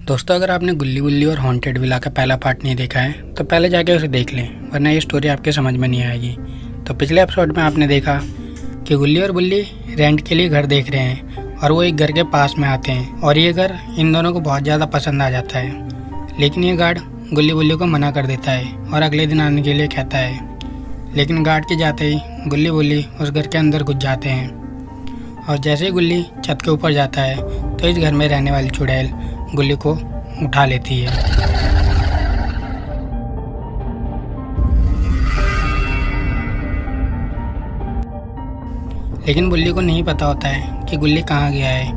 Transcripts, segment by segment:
दोस्तों, अगर आपने गुल्ली गुल्ली और हॉन्टेड विला का पहला पार्ट नहीं देखा है तो पहले जाके उसे देख लें, वरना ये स्टोरी आपके समझ में नहीं आएगी। तो पिछले एपिसोड में आपने देखा कि गुल्ली और बुल्ली रेंट के लिए घर देख रहे हैं और वो एक घर के पास में आते हैं और ये घर इन दोनों को बहुत ज़्यादा पसंद आ जाता है। लेकिन ये गार्ड गुल्ली बुल्ली को मना कर देता है और अगले दिन आने के लिए कहता है। लेकिन गार्ड के जाते ही गुल्ली बुल्ली उस घर के अंदर घुस जाते हैं और जैसे ही गुल्ली छत के ऊपर जाता है तो इस घर में रहने वाली चुड़ैल गुल्ली को उठा लेती है। लेकिन बुल्ली को नहीं पता होता है कि गुल्ली कहाँ गया है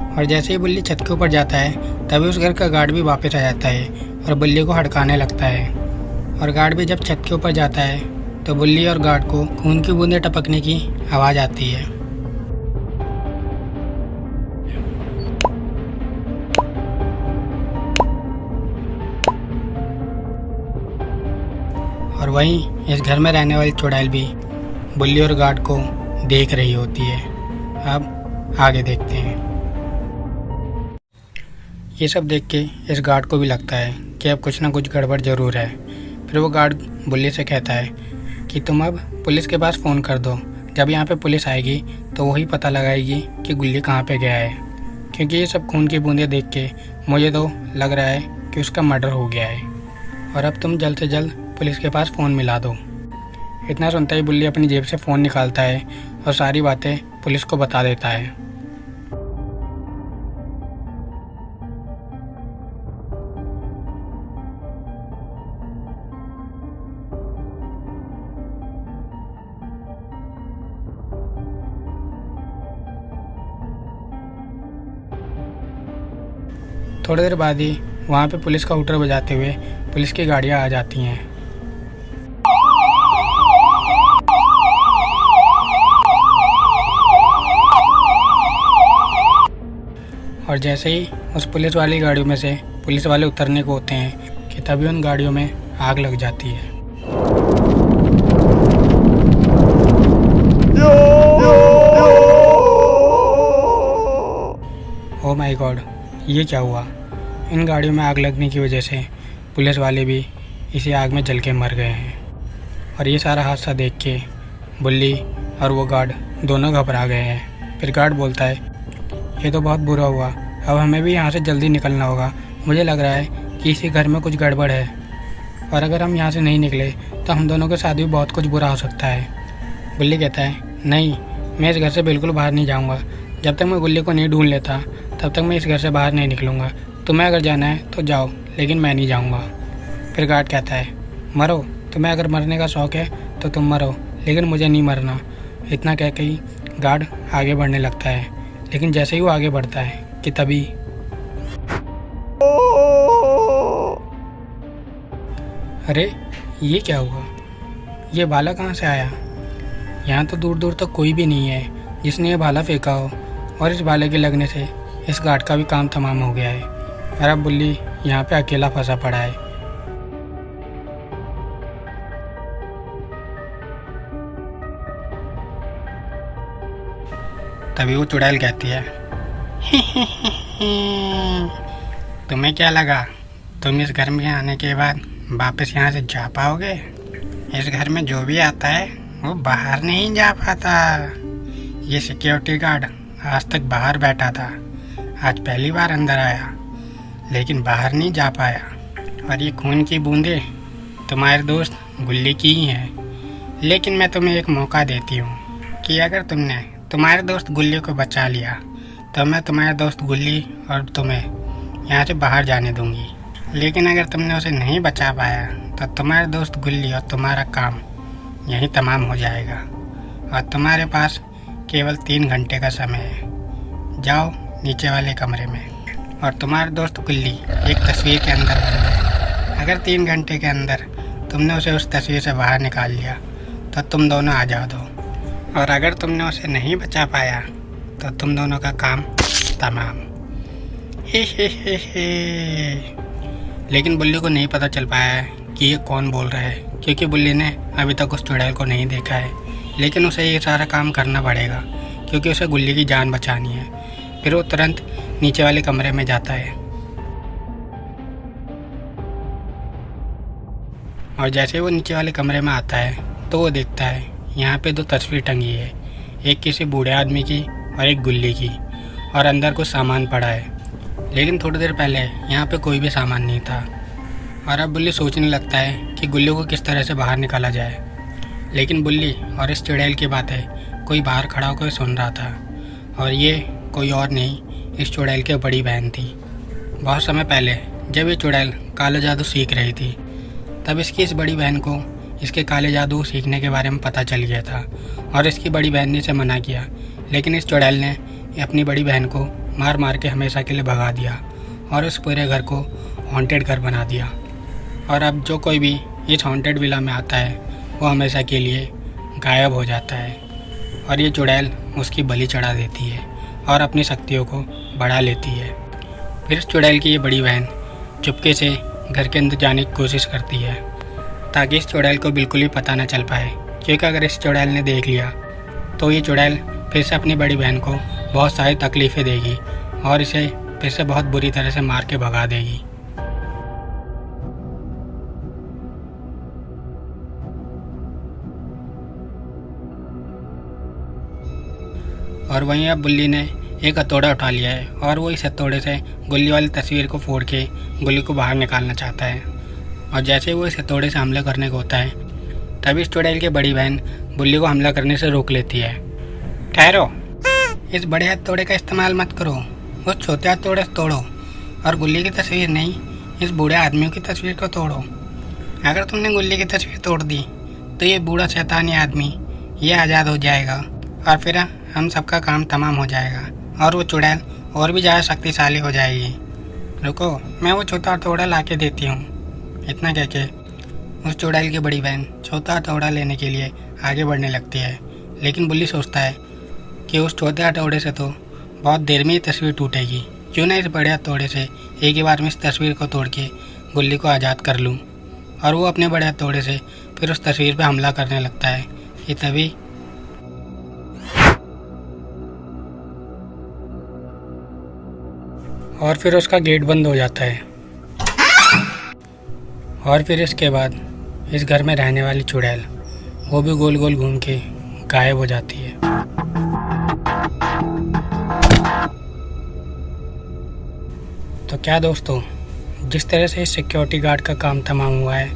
और जैसे ही बुल्ली छत के ऊपर जाता है तभी उस घर का गार्ड भी वापस आ जाता है और बुल्ली को हड़काने लगता है। और गार्ड भी जब छत के ऊपर जाता है तो बुल्ली और गार्ड को खून की बूंदें टपकने की आवाज़ आती है। और वहीं इस घर में रहने वाली चुड़ैल भी बुल्ली और गार्ड को देख रही होती है। अब आगे देखते हैं। ये सब देख के इस गार्ड को भी लगता है कि अब कुछ ना कुछ गड़बड़ ज़रूर है। फिर वो गार्ड बुल्ली से कहता है कि तुम अब पुलिस के पास फ़ोन कर दो। जब यहाँ पे पुलिस आएगी तो वही पता लगाएगी कि गुल्ली कहाँ पे गया है, क्योंकि ये सब खून की बूंदें देख के मुझे तो लग रहा है कि उसका मर्डर हो गया है। और अब तुम जल्द से जल्द पुलिस के पास फ़ोन मिला दो। इतना सुनता ही बुल्ली अपनी जेब से फ़ोन निकालता है और सारी बातें पुलिस को बता देता है। थोड़ी देर बाद ही वहाँ पे पुलिस का हूटर बजाते हुए पुलिस की गाड़ियाँ आ जाती हैं। और जैसे ही उस पुलिस वाली गाड़ियों में से पुलिस वाले उतरने को होते हैं कि तभी उन गाड़ियों में आग लग जाती है। ओह माय गॉड, ये क्या हुआ? इन गाड़ियों में आग लगने की वजह से पुलिस वाले भी इसी आग में जल के मर गए हैं। और ये सारा हादसा देख के बुल्ली और वो गार्ड दोनों घबरा गए हैं। फिर गार्ड बोलता है, ये तो बहुत बुरा हुआ, अब हमें भी यहाँ से जल्दी निकलना होगा। मुझे लग रहा है कि इसी घर में कुछ गड़बड़ है और अगर हम यहाँ से नहीं निकले तो हम दोनों के साथ भी बहुत कुछ बुरा हो सकता है। बुल्ली कहता है, नहीं, मैं इस घर से बिल्कुल बाहर नहीं जाऊँगा। जब तक मैं गुल्ली को नहीं ढूंढ लेता तब तक मैं इस घर से बाहर नहीं निकलूँगा। तुम्हें अगर जाना है तो जाओ, लेकिन मैं नहीं जाऊँगा। फिर गार्ड कहता है, मरो, तुम्हें अगर मरने का शौक़ है तो तुम मरो, लेकिन मुझे नहीं मरना। इतना कह के ही गार्ड आगे बढ़ने लगता है। लेकिन जैसे ही वो आगे बढ़ता है कि तभी अरे ये क्या हुआ? ये भाला कहाँ से आया? यहाँ तो दूर दूर तक कोई भी नहीं है जिसने ये भाला फेंका हो और इस भाले के लगने से इस गार्ड का भी काम तमाम हो गया है और अब बुल्ली यहाँ पे अकेला फंसा पड़ा है। तभी वो चुड़ैल कहती है, तुम्हें क्या लगा तुम इस घर में आने के बाद वापस यहाँ से जा पाओगे? इस घर में जो भी आता है वो बाहर नहीं जा पाता। ये सिक्योरिटी गार्ड आज तक बाहर बैठा था, आज पहली बार अंदर आया लेकिन बाहर नहीं जा पाया। और ये खून की बूंदें तुम्हारे दोस्त गुल्ली की ही हैं। लेकिन मैं तुम्हें एक मौका देती हूँ कि अगर तुमने तुम्हारे दोस्त गुल्ली को बचा लिया तो मैं तुम्हारे दोस्त गुल्ली और तुम्हें यहाँ से बाहर जाने दूँगी। लेकिन अगर तुमने उसे नहीं बचा पाया तो तुम्हारे दोस्त गुल्ली और तुम्हारा काम यहीं तमाम हो जाएगा और तुम्हारे पास केवल 3 घंटे का समय है। जाओ नीचे वाले कमरे में और तुम्हारे दोस्त गुल्ली एक तस्वीर के अंदर बंद है। अगर 3 घंटे के अंदर तुमने उसे उस तस्वीर से बाहर निकाल लिया तो तुम दोनों आज़ाद हो, और अगर तुमने उसे नहीं बचा पाया तो तुम दोनों का काम तमाम। हे। लेकिन बुल्ली को नहीं पता चल पाया है कि ये कौन बोल रहा है, क्योंकि बुल्ली ने अभी तक उस चुड़ैल को नहीं देखा है। लेकिन उसे ये सारा काम करना पड़ेगा क्योंकि उसे गुल्ली की जान बचानी है। फिर वो तुरंत नीचे वाले कमरे में जाता है। और जैसे वो नीचे वाले कमरे में आता है तो वो देखता है यहाँ पे 2 तस्वीर टंगी है, एक किसी बूढ़े आदमी की और एक गुल्ली की, और अंदर कुछ सामान पड़ा है। लेकिन थोड़ी देर पहले यहाँ पे कोई भी सामान नहीं था। और अब बुल्ली सोचने लगता है कि गुल्ली को किस तरह से बाहर निकाला जाए। लेकिन बुल्ली और इस चुड़ैल की बातें कोई बाहर खड़ा होकर सुन रहा था, और ये कोई और नहीं, इस चुड़ैल की बड़ी बहन थी। बहुत समय पहले जब ये चुड़ैल काला जादू सीख रही थी, तब इसकी इस बड़ी बहन को इसके काले जादू सीखने के बारे में पता चल गया था, और इसकी बड़ी बहन ने इसे मना किया। लेकिन इस चुड़ैल ने अपनी बड़ी बहन को मार मार के हमेशा के लिए भगा दिया और उस पूरे घर को हॉन्टेड घर बना दिया। और अब जो कोई भी इस हॉन्टेड विला में आता है वो हमेशा के लिए गायब हो जाता है, और ये चुड़ैल उसकी बलि चढ़ा देती है और अपनी शक्तियों को बढ़ा लेती है। फिर इस चुड़ैल की ये बड़ी बहन चुपके से घर के अंदर जाने की कोशिश करती है, ताकि इस चुड़ैल को बिल्कुल ही पता न चल पाए, क्योंकि अगर इस चुड़ैल ने देख लिया तो ये चुड़ैल फिर से अपनी बड़ी बहन को बहुत सारी तकलीफ़ें देगी और इसे फिर से बहुत बुरी तरह से मार के भगा देगी। और वहीं अब बुल्ली ने एक हथौड़ा उठा लिया है और वो इस हथौड़े से गुल्ली वाली तस्वीर को फोड़ के गुल्ली को बाहर निकालना चाहता है। और जैसे वो इस हथौड़े से हमला करने को होता है, तभी इस चुड़ैल की बड़ी बहन बुल्ली को हमला करने से रोक लेती है। ठहरो, इस बड़े हथौड़े का इस्तेमाल मत करो, उस छोटे हथौड़े से तोड़ो, और गुल्ली की तस्वीर नहीं, इस बूढ़े आदमी की तस्वीर को तोड़ो। अगर तुमने गुल्ली की तस्वीर तोड़ दी तो ये बूढ़ा शैतानी आदमी ये आज़ाद हो जाएगा, और फिर हम सबका काम तमाम हो जाएगा, और वो चुड़ैल और भी ज़्यादा शक्तिशाली हो जाएगी। रुको, मैं वो छोटा हथौड़ा ला के देती हूँ। इतना कह के उस चुड़ैल की बड़ी बहन छोटा हथौड़ा लेने के लिए आगे बढ़ने लगती है। लेकिन बुल्ली सोचता है कि उस छोटे हथौड़े से तो बहुत देर में ही तस्वीर टूटेगी, क्यों ना इस बड़े हथौड़े से एक ही बार में इस तस्वीर को तोड़ के गुल्ली को आज़ाद कर लूँ। और वो अपने बड़े हथौड़े से फिर उस तस्वीर पर हमला करने लगता है कि तभी और फिर उसका गेट बंद हो जाता है, और फिर इसके बाद इस घर में रहने वाली चुड़ैल वो भी गोल गोल घूम के गायब हो जाती है। तो क्या दोस्तों, जिस तरह से इस सिक्योरिटी गार्ड का काम तमाम हुआ है,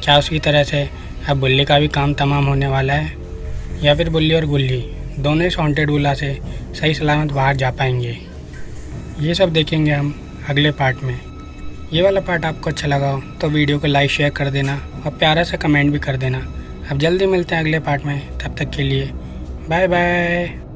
क्या उसी तरह से अब बुल्ली का भी काम तमाम होने वाला है, या फिर बुल्ली और गुल्ली दोनों इस हॉन्टेड विला से सही सलामत बाहर जा पाएंगे? ये सब देखेंगे हम अगले पार्ट में। ये वाला पार्ट आपको अच्छा लगा हो तो वीडियो को लाइक शेयर कर देना और प्यारा सा कमेंट भी कर देना। अब जल्दी मिलते हैं अगले पार्ट में, तब तक के लिए बाय बाय।